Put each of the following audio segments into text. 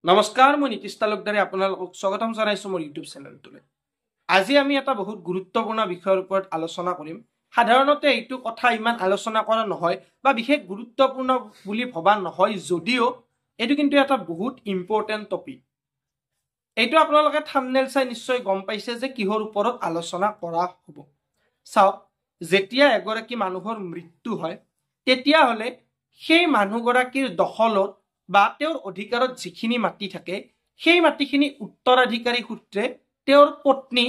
নমস্কাৰ মই নীতিশ তালুকদাৰে আপোনালোকক স্বাগতম জনাইছো মোৰ ইউটিউব চেনেলটোলৈ। আজি আমি এটা বহুত গুৰুত্বপূৰ্ণ বিষয়ৰ ওপৰত আলোচনা কৰিম। সাধাৰণতে এইটো কথা ইমান আলোচনা কৰা নহয় বা বিশেষ গুৰুত্বপূৰ্ণ বুলি ভবা নহয়, যদিও এইটো কিন্তু এটা বহুত ইম্পৰ্টেন্ট টপিক। এইটো আপোনালোকে থাম্বনেইল চাই নিশ্চয় গম পাইছে যে কিহৰ ওপৰত আলোচনা কৰা হ'ব। চাওক, যেতিয়া এগৰাকী মানুহৰ মৃত্যু হয় তেতিয়া হলে সেই মানুহগৰাকীৰ দখলত বা তেওঁৰ অধিকাৰত যিখিনি মাটি থাকে সেই মাটিখিনি উত্তৰাধিকাৰী সূত্ৰে তেওঁৰ পত্নী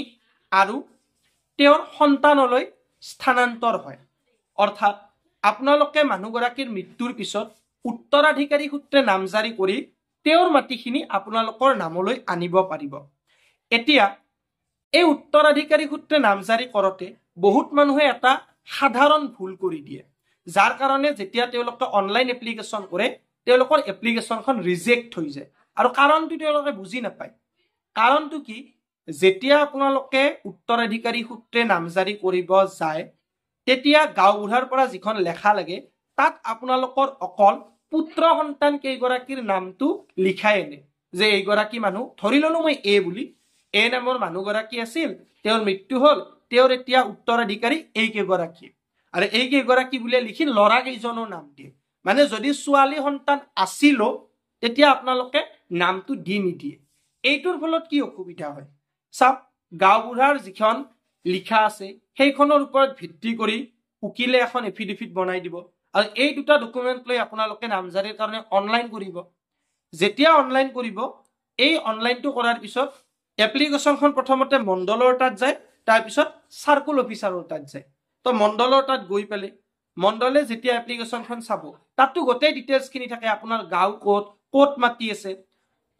আৰু তেওঁৰ সন্তানলৈ স্থানান্তৰ হয়। অৰ্থাৎ আপোনালোকে মানুহগৰাকীৰ মৃত্যুৰ পিছত উত্তৰাধিকাৰী সূত্ৰে নামজাৰি কৰি তেওঁৰ মাটিখিনি আপোনালোকৰ নামলৈ আনিব পাৰিব। এতিয়া এই উত্তৰাধিকাৰী সূত্ৰে নামজাৰি কৰোতে বহুত মানুহে এটা সাধাৰণ ভুল কৰি দিয়ে, যাৰ কাৰণে যেতিয়া তেওঁলোকে অনলাইন এপ্লিকেশ্যন কৰে তেওঁলোকৰ এপ্লিকেশ্যনখন ৰিজেক্ট হৈ যায় আৰু কাৰণটো তেওঁলোকে বুজি নাপায়। কাৰণটো কি, যেতিয়া আপোনালোকে উত্তৰাধিকাৰী সূত্ৰে নামজাৰি কৰিব যায় তেতিয়া গাঁওবুঢ়াৰ পৰা যিখন লেখা লাগে তাত আপোনালোকৰ অকল পুত্ৰ সন্তান কেইগৰাকীৰ নামটো লিখাই এনে যে এইগৰাকী মানুহ, ধৰি ললো মই এ বুলি, এ নামৰ মানুহগৰাকী আছিল, তেওঁৰ মৃত্যু হল, তেওঁৰ এতিয়া উত্তৰাধিকাৰী এই কেইগৰাকী, আৰু এই কেইগৰাকী বুলি লিখি লৰা কেইজনৰ নাম দিয়ে। মানে যদি ছোৱালী সন্তান আছিলো তেতিয়া আপোনালোকে নামটো দি নিদিয়ে। এইটোৰ ফলত কি অসুবিধা হয় চাওক, গাঁওবুঢ়াৰ যিখন লিখা আছে সেইখনৰ ওপৰত ভিত্তি কৰি উকিলে এখন এফিডেভিট বনাই দিব আৰু এই দুটা ডকুমেন্ট লৈ আপোনালোকে নামজাৰিৰ কাৰণে অনলাইন কৰিব। যেতিয়া অনলাইন কৰিব, এই অনলাইনটো কৰাৰ পিছত এপ্লিকেশ্যনখন প্ৰথমতে মণ্ডলৰ তাত যায়, তাৰপিছত চাৰ্কুল অফিচাৰৰ তাত যায়। তো মণ্ডলৰ তাত গৈ পেলাই মণ্ডলে যেতিয়া এপ্লিকেশ্যনখন চাব তাততো গোটেই ডিটেইলছ খিনি থাকে, আপোনাৰ গাঁও ক'ত মাটি আছে।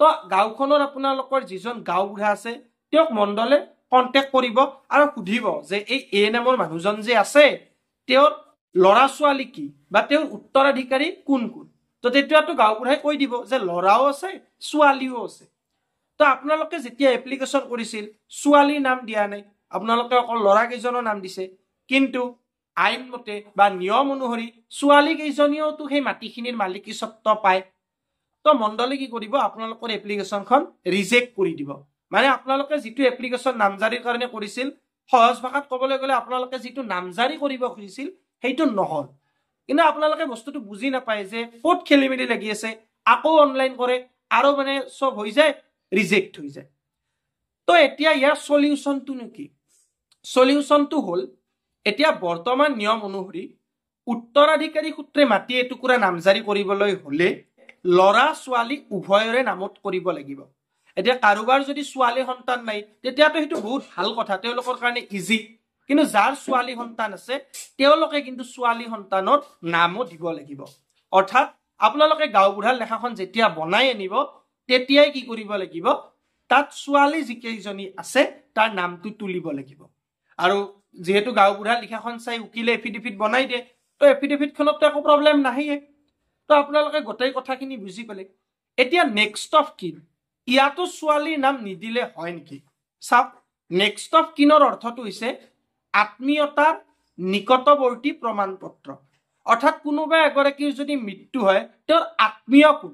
তো গাঁওখনৰ আপোনালোকৰ যিজন গাঁওবুঢ়া আছে তেওঁক মণ্ডলে কণ্টেক্ট কৰিব আৰু সুধিব যে এই এ নামৰ মানুহজন যে আছে তেওঁৰ ল'ৰা ছোৱালী কি বা তেওঁৰ উত্তৰাধিকাৰী কোন কোন। তো তেতিয়াতো গাঁওবুঢ়াই কৈ দিব যে ল'ৰাও আছে ছোৱালীও আছে। তো আপোনালোকে যেতিয়া এপ্লিকেশ্যন কৰিছিল ছোৱালীৰ নাম দিয়া নাই, আপোনালোকে অকল ল'ৰা কেইজনৰ নাম দিছে, কিন্তু আইন মতে বা নিয়ম অনুসৰি ছোৱালী কেইজনীয়েওতো সেই মাটিখিনিৰ মালিকীস্বত্ব পায়। তো মণ্ডলে কি কৰিব, আপোনালোকৰ এপ্লিকেশ্যনখন ৰিজেক্ট কৰি দিব। মানে আপোনালোকে যিটো এপ্লিকেশ্যন নামজাৰিৰ কাৰণে কৰিছিল, সহজ ভাষাত ক'বলৈ গ'লে আপোনালোকে যিটো নামজাৰি কৰিব খুজিছিল সেইটো নহল। কিন্তু আপোনালোকে বস্তুটো বুজি নাপায় যে ক'ত খেলি মেলি লাগি আছে, আকৌ অনলাইন কৰে আৰু মানে চব হৈ যায়, ৰিজেক্ট হৈ যায়। তো এতিয়া ইয়াৰ সলিউশনটো কি? সলিউশনটো হল, এতিয়া বৰ্তমান নিয়ম অনুসৰি উত্তৰাধিকাৰী সূত্ৰে মাটি এটুকুৰা নামজাৰি কৰিবলৈ হলে ল'ৰা ছোৱালী উভয়ৰে নামত কৰিব লাগিব। এতিয়া কাৰোবাৰ যদি ছোৱালী সন্তান নাই তেতিয়াতো সেইটো বহুত ভাল কথা, তেওঁলোকৰ কাৰণে ইজি। কিন্তু যাৰ ছোৱালী সন্তান আছে তেওঁলোকে কিন্তু ছোৱালী সন্তানৰ নামো দিব লাগিব। অৰ্থাৎ আপোনালোকে গাঁওবুঢ়াৰ লেখাখন যেতিয়া বনাই আনিব তেতিয়াই কি কৰিব লাগিব, তাত ছোৱালী যিকেইজনী আছে তাৰ নামটো তুলিব লাগিব। আৰু যেহেতু গাঁওবুঢ়াৰ লিখাখন চাই উকিলে এফিডেভিট বনাই দিয়ে, তো এফিডেভিটখনতো একো প্ৰব্লেম নাহেয়ে। তো আপোনালোকে গোটেই কথাখিনি বুজি পালে। এতিয়া নেক্সট অফ কিন, ইয়াতো ছোৱালীৰ নাম নিদিলে হয় নেকি? চাওক, নেক্সট অফ কিনৰ অৰ্থটো হৈছে আত্মীয়তাৰ নিকটৱৰ্তী প্ৰমাণ পত্ৰ। অৰ্থাৎ কোনোবা এগৰাকীৰ যদি মৃত্যু হয় তেওঁৰ আত্মীয় কোন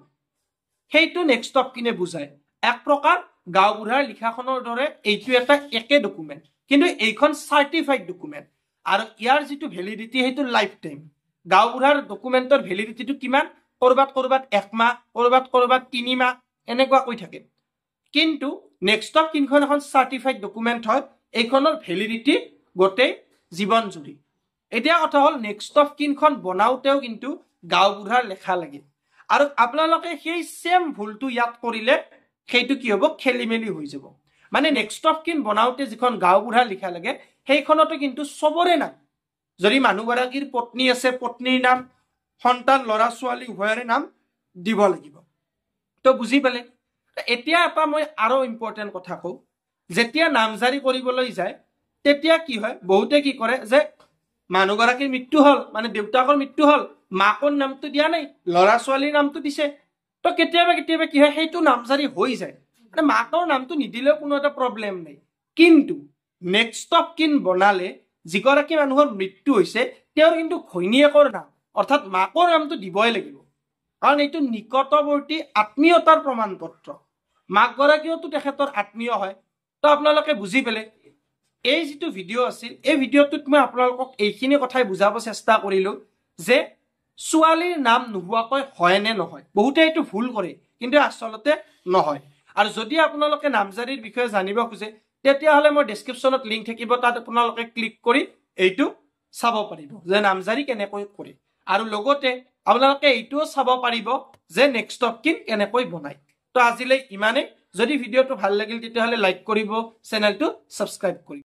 সেইটো নেক্সট অফ কিনে বুজায়। এক প্ৰকাৰ গাঁওবুঢ়াৰ লিখাখনৰ দৰে এইটো এটা একে ডকুমেণ্ট, কিন্তু এইখন চাৰ্টিফাইড ডকুমেণ্ট আৰু ইয়াৰ যিটো ভেলিডিটি সেইটো লাইফ টাইম। গাঁওবুঢ়াৰ ডকুমেণ্টৰ ভেলিডিটিটো কিমান, কৰবাত কৰবাত 1 মাহ, কৰবাত কৰবাত 3 মাহ এনেকুৱাকৈ থাকে। কিন্তু নেক্সট অফ কিনখন এখন চাৰ্টিফাইড ডকুমেণ্ট হয়, এইখনৰ ভেলিডিটি গোটেই জীৱন জুৰি। এতিয়া কথা হ'ল, নেক্সট অফ কিনখন বনাওতেও কিন্তু গাঁওবুঢ়াৰ লেখা লাগে আৰু আপোনালোকে সেই সেম ভুলটো ইয়াত কৰিলে সেইটো কি হ'ব, খেলি মেলি হৈ যাব। মানে নেক্সট অফ কিন বনাওতে যিখন গাঁওবুঢ়াৰ লিখা লাগে সেইখনতো কিন্তু চবৰে নাম, যদি মানুহগৰাকীৰ পত্নী আছে পত্নীৰ নাম, সন্তান ল'ৰা ছোৱালী উভয়ৰে নাম দিব লাগিব। তো বুজি পালে? এতিয়া এটা মই আৰু ইম্পৰ্টেণ্ট কথা কওঁ, যেতিয়া নামজাৰি কৰিবলৈ যায় তেতিয়া কি হয়, বহুতে কি কৰে যে মানুহগৰাকীৰ মৃত্যু হল, মানে দেউতাকৰ মৃত্যু হল, মাকৰ নামটো দিয়া নাই, ল'ৰা ছোৱালীৰ নামটো দিছে। তো কেতিয়াবা কেতিয়াবা কি হয়, সেইটো নামজাৰি হৈ যায়, মানে মাকৰ নামটো নিদিলেও কোনো এটা প্ৰব্লেম নাই। কিন্তু নেক্সট অফ কিন বনালে যিগৰাকী মানুহৰ মৃত্যু হৈছে তেওঁৰ কিন্তু ঘৈণীয়েকৰ নাম অৰ্থাৎ মাকৰ নামটো দিবই লাগিব। কাৰণ এইটো নিকটৱৰ্তী আত্মীয়তাৰ প্ৰমাণ পত্ৰ মাকগৰাকীওতো তেখেতৰ আত্মীয় হয় তো আপোনালোকে বুজি পেলে এই যিটো ভিডিঅ' আছিল এই ভিডিঅ'টোত মই আপোনালোকক এইখিনি কথাই বুজাব চেষ্টা কৰিলো যে ছোৱালীৰ নাম নোহোৱাকৈ হয় নে নহয় বহুতে এইটো ভুল কৰে কিন্তু আচলতে নহয় আৰু যদি আপোনালোকে নামজাৰিৰ বিষয়ে জানিব খোজে তেতিয়াহ'লে মই ডেছক্ৰিপশ্যনত লিংক থাকিব তাত আপোনালোকে ক্লিক কৰি এইটো চাব পাৰিব যে নামজাৰি কেনেকৈ কৰে আৰু লগতে আপোনালোকে এইটোও চাব পাৰিব যে নেক্সট অফ কিন কেনেকৈ বনায় তো আজিলৈ ইমানেই যদি ভিডিঅ'টো ভাল লাগিল তেতিয়াহ'লে লাইক কৰিব চেনেলটো ছাবস্ক্ৰাইব কৰিব